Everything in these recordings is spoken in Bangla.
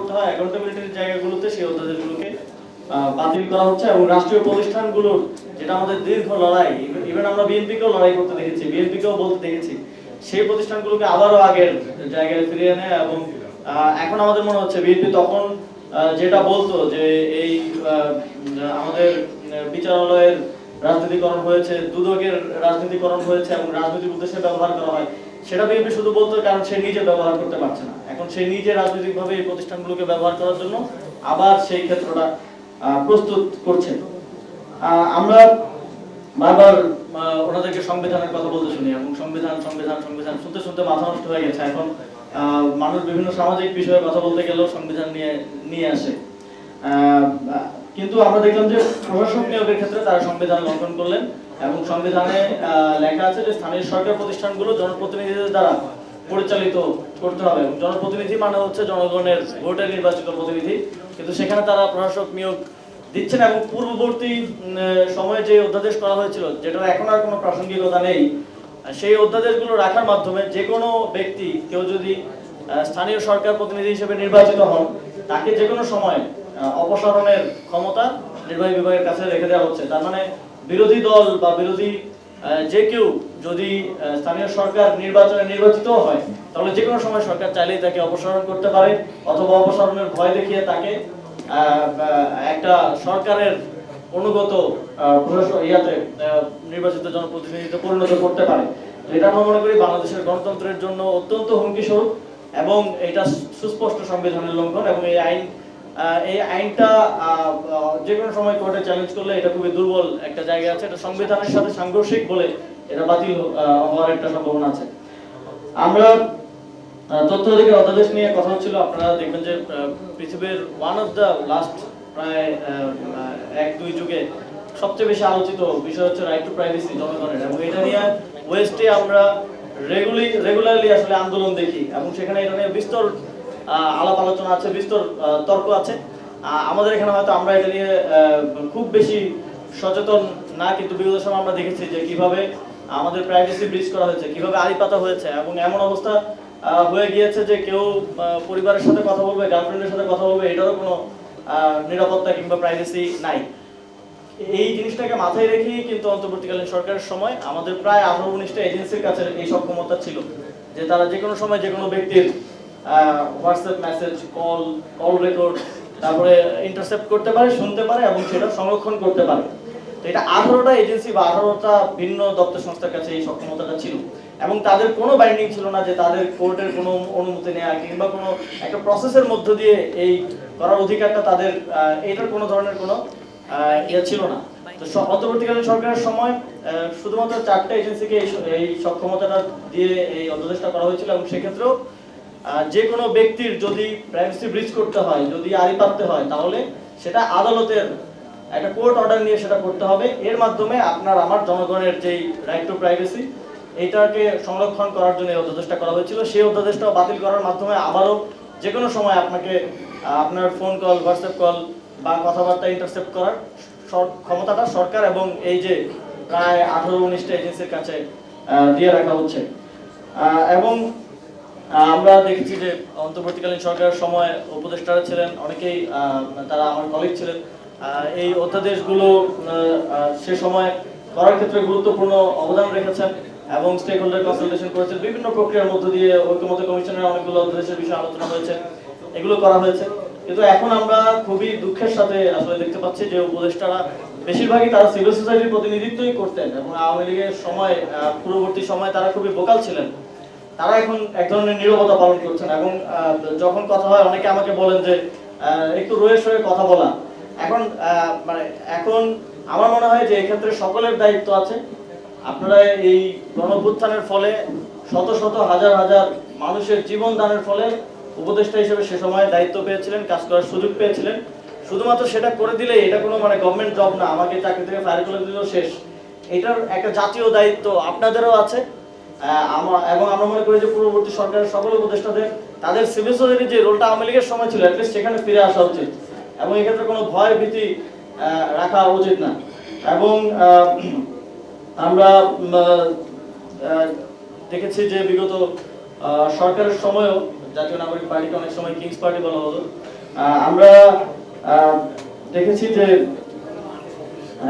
করতে হয় অ্যাকাউন্টেবিলিটির জায়গাগুলোতে সেই অধ্যাদেশগুলোকে বাতিল করা হচ্ছে এবং রাষ্ট্রীয় প্রতিষ্ঠানগুলোর যেটা আমাদের দীর্ঘ লড়াই, ইভেন আমরা বিএনপিকেও লড়াই করতে দেখেছি, বিএনপিকেও বলতে দেখেছি, সেই প্রতিষ্ঠানগুলোকে আবারও আগের জায়গায় ফিরিয়ে নেয়। এবং এখন আমাদের মনে হচ্ছে বিএনপি তখন যেটা বলতো যে এই আমাদের বিচারালয়ের রাজনীতিকরণ হয়েছে, দুদকের রাজনীতিকরণ হয়েছে এবং রাজনৈতিক উদ্দেশ্যে ব্যবহার করা হয়, সেটা বিএনপি শুধু বলতো কারণ সে নিজে ব্যবহার করতে পারছে না। এখন সে নিজে রাজনৈতিকভাবে এই প্রতিষ্ঠানগুলোকে ব্যবহার করার জন্য আবার সেই ক্ষেত্রটা প্রস্তুত করছে। আমরা বারবার ওনাদেরকে সংবিধানের কথা বলতে শুনি এবং সংবিধান সংবিধান সংবিধান শুনতে শুনতে মাথা নষ্ট হয়ে গেছে। এখন মানুষ বিভিন্ন সামাজিক বিষয়ে কথা বলতে গেলেও সংবিধান নিয়ে আসে। কিন্তু আমরা দেখলাম যে প্রশাসক নিয়োগের ক্ষেত্রে তারা সংবিধান লঙ্ঘন করলেন এবং সংবিধানে লেখা আছে যে স্থানীয় সরকার প্রতিষ্ঠানগুলো জনপ্রতিনিধিদের দ্বারা পরিচালিত করতে হবে। এবং জনপ্রতিনিধি মানে হচ্ছে জনগণের ভোটে নির্বাচিত প্রতিনিধি, কিন্তু সেখানে তারা প্রশাসক নিয়োগ দিচ্ছেন। এবং পূর্ববর্তী সময়ে যে অধ্যাদেশ করা হয়েছিল, যেটা এখন আর কোনো প্রাসঙ্গিকতা নেই, সেই অধ্যাদেশগুলো রাখার মাধ্যমে যে কোনো ব্যক্তি কেউ যদি স্থানীয় সরকার প্রতিনিধি হিসেবে নির্বাচিত হন, তাকে যে কোনো সময় অপসারণের ক্ষমতা নির্বাহী বিভাগের কাছে রেখে দেওয়া হচ্ছে। তার মানে বিরোধী দল বা বিরোধী যে কেউ যদি স্থানীয় সরকার নির্বাচনে নির্বাচিত হয়, তাহলে যে কোনো সময় সরকার চাইলেই তাকে অপসারণ করতে পারে, অথবা অপসারণের ভয় দেখিয়ে তাকে একটা সরকারের অনুগত নির্বাচিত জনপ্রতিনিধিতে পরিণত করতে পারে। এটা আমরা মনে করি বাংলাদেশের গণতন্ত্রের জন্য অত্যন্ত হুমকি স্বরূপ এবং এটা সুস্পষ্ট সংবিধানের লঙ্ঘন। এবং এই আইনটা যে কোনো সময় কোর্টে চ্যালেঞ্জ করলে এটা খুবই দুর্বল একটা জায়গা আছে, এটা সংবিধানের সাথে সাংঘর্ষিক বলে এটা বাতিল হওয়ার একটা সম্ভাবনা আছে। আমরা তথ্য অধিকার অধ্যাদেশ নিয়ে কথা হচ্ছিল, আপনারা দেখবেন যে পৃথিবীর ওয়ান অফ দ্য লাস্ট প্রায় 1-2 যুগে সবচেয়ে বেশি আলোচিত বিষয় হচ্ছে রাইট টু প্রাইভেসি জনগণের। এবং এটা নিয়ে ওয়েস্টে আমরা রেগুলারলি আসলে আন্দোলন দেখি এবং সেখানে এটা নিয়ে বিস্তর আলাপ আলোচনা আছে, বিস্তর তর্ক আছে। আমাদের এখানে হয়তো আমরা এটা নিয়ে খুব বেশি সচেতন না, কিন্তু বিগত সময় আমরা দেখেছি যে কিভাবে আমাদের প্রাইভেসি ব্রিচ করা হয়েছে, কিভাবে আড়ি পাতা হয়েছে এবং এমন অবস্থা হয়ে গিয়েছে যে কেউ পরিবারের সাথে কথা বলবে, গার্লফ্রেন্ডের সাথে কথা বলবে, এটারও কোনো নিরাপত্তা কিংবা প্রাইভেসি নাই। এই জিনিসটাকে মাথায় রেখেই কিন্তু অন্তর্বর্তীকালীন সরকারের সময় আমাদের প্রায় 18-19টা এজেন্সির কাছে এই সক্ষমতা ছিল যে তারা যে কোনো সময় যে কোনো ব্যক্তির হোয়াটসঅ্যাপ মেসেজ, কল রেকর্ড, তারপরে ইন্টারসেপ্ট করতে পারে, শুনতে পারে এবং সেটা সংরক্ষণ করতে পারে। তো এটা 18টা এজেন্সি বা 18টা ভিন্ন দপ্তর সংস্থার কাছে এই সক্ষমতাটা ছিল এবং তাদের কোনো বাইন্ডিং ছিল না যে তাদের কোর্টের কোনো অনুমতি নেওয়া কিংবা কোনো একটা প্রসেসের মধ্য দিয়ে এই করার অধিকারটা তাদের, এটার কোনো ধরনের কোনো ইয়ে ছিল না। তো অন্তর্বর্তীকালীন সরকারের সময় শুধুমাত্র 4টা এজেন্সিকে এই সক্ষমতাটা দিয়ে এই অধ্যাদেশটা করা হয়েছিল এবং সেক্ষেত্রেও যে কোনো ব্যক্তির যদি প্রাইভেসি ব্রিচ করতে হয়, যদি আড়ি পাততে হয়, তাহলে সেটা আদালতের একটা কোর্ট অর্ডার নিয়ে সেটা করতে হবে। এর মাধ্যমে আপনার আমার জনগণের যেই রাইট টু প্রাইভেসি, এইটাকে সংরক্ষণ করার জন্য এই অধ্যাদেশটা করা হয়েছিল। সেই অধ্যাদেশটাও বাতিল করার মাধ্যমে আবারও যে কোনো সময় আপনাকে আপনার ফোন কল, হোয়াটসঅ্যাপ কল বা কথাবার্তা ইন্টারসেপ্ট করার ক্ষমতাটা সরকার এবং এই যে প্রায় 18-19টা এজেন্সির কাছে দিয়ে রাখা হচ্ছে। এবং আমরা দেখেছি যে অন্তর্বর্তীকালীন সরকারের সময় উপদেষ্টারা ছিলেন অনেকেই, তারা আমার কলিগ ছিলেন, এই অধ্যাদেশগুলো সে সময় করার ক্ষেত্রে গুরুত্বপূর্ণ অবদান রেখেছেন এবং স্টেক হোল্ডার কনসালটেশন করেছেন। বিভিন্ন প্রক্রিয়ার মধ্য দিয়ে ঐক্যমত্য কমিশনের অনেকগুলো অধ্যাদেশের বিষয়ে আলোচনা হয়েছে, এগুলো করা হয়েছে। কিন্তু এখন আমরা খুবই দুঃখের সাথে আসলে দেখতে পাচ্ছি যে উপদেষ্টারা বেশিরভাগই তারা সিভিল সোসাইটির প্রতিনিধিত্বই করতেন এবং আওয়ামী লীগের সময় পূর্ববর্তী সময়ে তারা খুবই ভোকাল ছিলেন। তারা এখন এক ধরনের নীরবতা পালন করছেন এবং যখন কথা হয় অনেকে আমাকে বলেন যে একটু রয়ে সয়ে কথা বলা। এখন আমার মনে হয় যে এক্ষেত্রে সকলের দায়িত্ব আছে। আপনারা এই গণঅভ্যুত্থানের ফলে শত শত হাজার হাজার মানুষের জীবন দানের ফলে উপদেষ্টা হিসেবে সে সময় দায়িত্ব পেয়েছিলেন, কাজ করার সুযোগ পেয়েছিলেন। শুধুমাত্র সেটা করে দিলেই এটা কোনো গভর্নমেন্ট জব না, আমাকে চাকরি থেকে ফায়ার করে দিলেও শেষ। এটার একটা জাতীয় দায়িত্ব আপনাদেরও আছে। এবং আমরা মনে করি যে পূর্ববর্তী সরকারের সকল উপদেষ্টাদের তাদের সিভিল সোসাইটির যে রোলটা আওয়ামী লীগের সময় ছিল, অ্যাটলিস্ট সেখানে ফিরে আসা উচিত এবং এক্ষেত্রে কোনো ভয় ভীতি রাখা উচিত না। এবং আমরা দেখেছি যে বিগত সরকারের সময়ও জাতীয় নাগরিক পার্টিকে অনেক সময় কিংস পার্টি বলা হতো, আমরা দেখেছি যে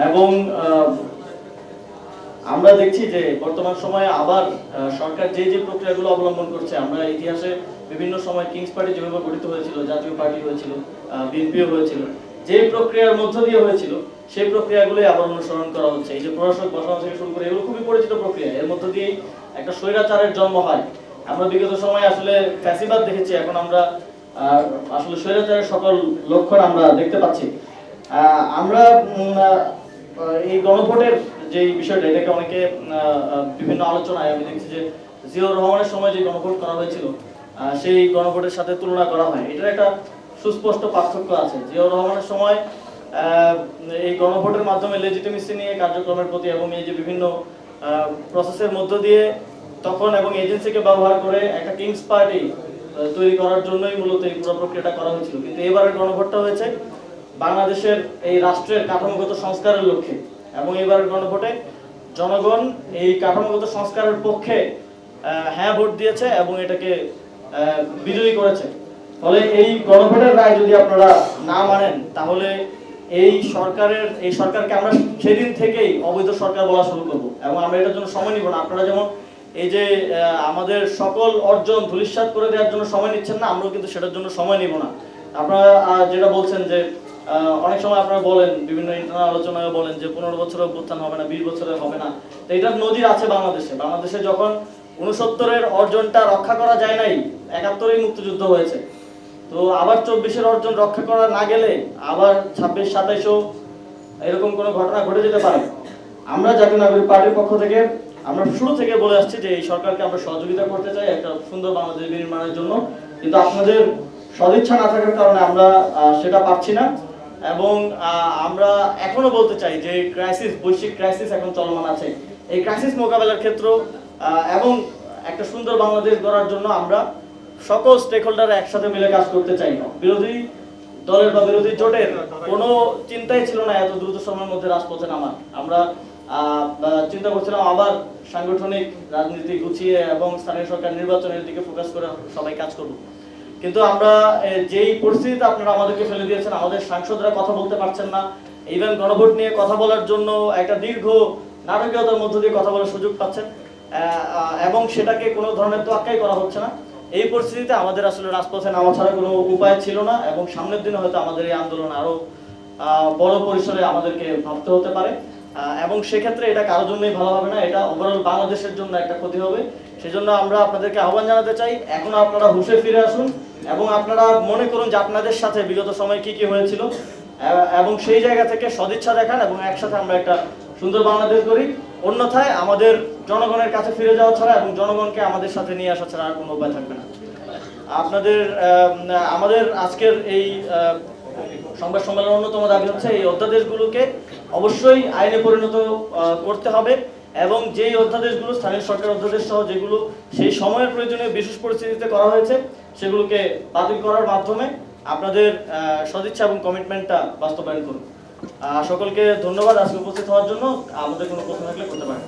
এবং আমরা দেখছি যে বর্তমান সময়ে আবার সরকার যে যে প্রক্রিয়াগুলো অবলম্বন করছে, আমরা ইতিহাসে বিভিন্ন সময় কিংস পার্টি যেভাবে গঠিত হয়েছিল, জাতীয় পার্টি হয়েছিল, বিএনপিও হয়েছিল, যে প্রক্রিয়ার মধ্য দিয়ে হয়েছিল সেই প্রক্রিয়াগুলোই আবার অনুসরণ করা হচ্ছে। এই যে প্রশাসক বসানো থেকে শুরু করে এগুলো খুবই পরিচিত প্রক্রিয়া, এর মধ্য দিয়েই একটা স্বৈরাচারের জন্ম হয়। আমরা বিগত সময়ে আসলে ফ্যাসিবাদ দেখেছি, এখন আমরা আসলে স্বৈরাচারের সকল লক্ষণ আমরা দেখতে পাচ্ছি। আমরা এই গণভোটের যে বিষয়টা, এটাকে অনেকে বিভিন্ন আলোচনায় আমি দেখছি যে জিয়াউর রহমানের সময় যে গণভোট করা হয়েছিল সেই গণভোটের সাথে তুলনা করা হয়। এটার একটা সুস্পষ্ট পার্থক্য আছে। জিয়াউর রহমানের সময় এই গণভোটের মাধ্যমে লেজিটিমেসি নিয়ে কার্যক্রমের প্রতি এবং এই যে বিভিন্ন প্রসেসের মধ্য দিয়ে তখন এবং এজেন্সিকে ব্যবহার করে একটা কিংস পার্টি তৈরি করার জন্যই মূলত এই পুরো প্রক্রিয়াটা করা হয়েছিল। কিন্তু এবারের গণভোটটা হয়েছে বাংলাদেশের এই রাষ্ট্রের কাঠামোগত সংস্কারের লক্ষ্যে, এবং এবারের গণভোটে জনগণ এই কাঠামোগত সংস্কারের পক্ষে হ্যাঁ ভোট দিয়েছে এবং এটাকে বিজয়ী করেছে। ফলে এই গণভোটের রায় যদি আপনারা না মানেন, তাহলে এই সরকারকে আমরা সেদিন থেকেই অবৈধ সরকার বলা শুরু করব, এবং আমরা এটার জন্য সময় নিব না। আপনারা যেমন এই যে আমাদের সকল অর্জন ধূলিসাৎ করে দেওয়ার জন্য সময় নিচ্ছেন না, আমরাও কিন্তু সেটার জন্য সময় নিব না। আপনারা যেটা বলছেন যে অনেক সময় আপনারা বলেন, বিভিন্ন ইন্টারনাল আলোচনায় বলেন যে 15 বছরের অভ্যুত্থান হবে না, 20 বছরের হবে না। তো এটার নজির আছে বাংলাদেশে যখন 69-এর অর্জনটা রক্ষা করা যায় নাই, 71-এই মুক্তিযুদ্ধ হয়েছে। তো আবার 24-এর অর্জন রক্ষা করা না গেলে আবার 26-27-ও এরকম কোনো ঘটনা ঘটে যেতে পারে। আমরা জাতীয় নাগরিক পার্টির পক্ষ থেকে আমরা শুরু থেকে বলে আসছি যে এই সরকারকে আমরা সহযোগিতা করতে চাই একটা সুন্দর বাংলাদেশ নির্মাণের জন্য, কিন্তু আপনাদের সদিচ্ছা না থাকার কারণে আমরা সেটা পাচ্ছি না। এবং আমরা এখনো বলতে চাই যে বৈশ্বিক ক্রাইসিস এখন চলমান আছে। এই ক্রাইসিস মোকাবেলার ক্ষেত্র এবং একটা সুন্দর বাংলাদেশ গড়ার জন্য আমরা সকল স্টেক হোল্ডার একসাথে মিলে কাজ করতে চাই। বিরোধী দলের বা বিরোধী জোটের কোনো চিন্তাই ছিল না এত দ্রুত সময়ের মধ্যে রাজপথে নামার। আমরা চিন্তা করছিলাম আবার সাংগঠনিক রাজনীতি গুছিয়ে এবং স্থানীয় সরকার নির্বাচনের দিকে ফোকাস করে সবাই কাজ করব। কিন্তু আমরা যেই পরিস্থিতিতে আপনারা আমাদেরকে ফেলে দিয়েছেন, আমাদের সাংসদরা কথা বলতে পারছেন না, ইভেন গণভোট নিয়ে কথা বলার জন্য একটা দীর্ঘ নাটকীয়তার মধ্য দিয়ে কথা বলার সুযোগ পাচ্ছেন, এবং সেটাকে কোনো ধরনের তোয়াক্কাই করা হচ্ছে না। এই পরিস্থিতিতে আমাদের আসলে রাজপথে নামা ছাড়া কোনো উপায় ছিল না, এবং সামনের দিনে হয়তো আমাদের এই আন্দোলন আরো বড় পরিসরে আমাদেরকে ভাবতে হতে পারে, এবং সেক্ষেত্রে এটা কারোর জন্যই ভালো হবে না, এটা ওভারঅল বাংলাদেশের জন্য একটা ক্ষতি হবে। সেজন্য আমরা আপনাদেরকে আহ্বান জানাতে চাই, এখনো আপনারা হুঁশে ফিরে আসুন এবং আপনারা মনে করুন যে আপনাদের সাথে বিগত সময়ে কি কি হয়েছিল, এবং সেই জায়গা থেকে সদিচ্ছা দেখান এবং একসাথে আমরা একটা সুন্দর বাংলাদেশ গড়ি। অন্যথায় আমাদের জনগণের কাছে ফিরে যাওয়া ছাড়া এবং জনগণকে আমাদের সাথে নিয়ে আসা ছাড়া আর কোনো উপায় থাকবে না। আমাদের আজকের এই সংবাদ সম্মেলনের অন্যতম দাবি হচ্ছে এই অধ্যাদেশগুলোকে অবশ্যই আইনে পরিণত করতে হবে, এবং যেই অধ্যাদেশগুলো স্থানীয় সরকার অধ্যাদেশ সহ যেগুলো সেই সময়ের প্রয়োজনীয় বিশেষ পরিস্থিতিতে করা হয়েছে সেগুলোকে বাতিল করার মাধ্যমে আপনাদের সদিচ্ছা এবং কমিটমেন্টটা বাস্তবায়ন করুন। সকলকে ধন্যবাদ আজকে উপস্থিত হওয়ার জন্য। আমাদের কোনো প্রশ্ন থাকলে করতে পারেন।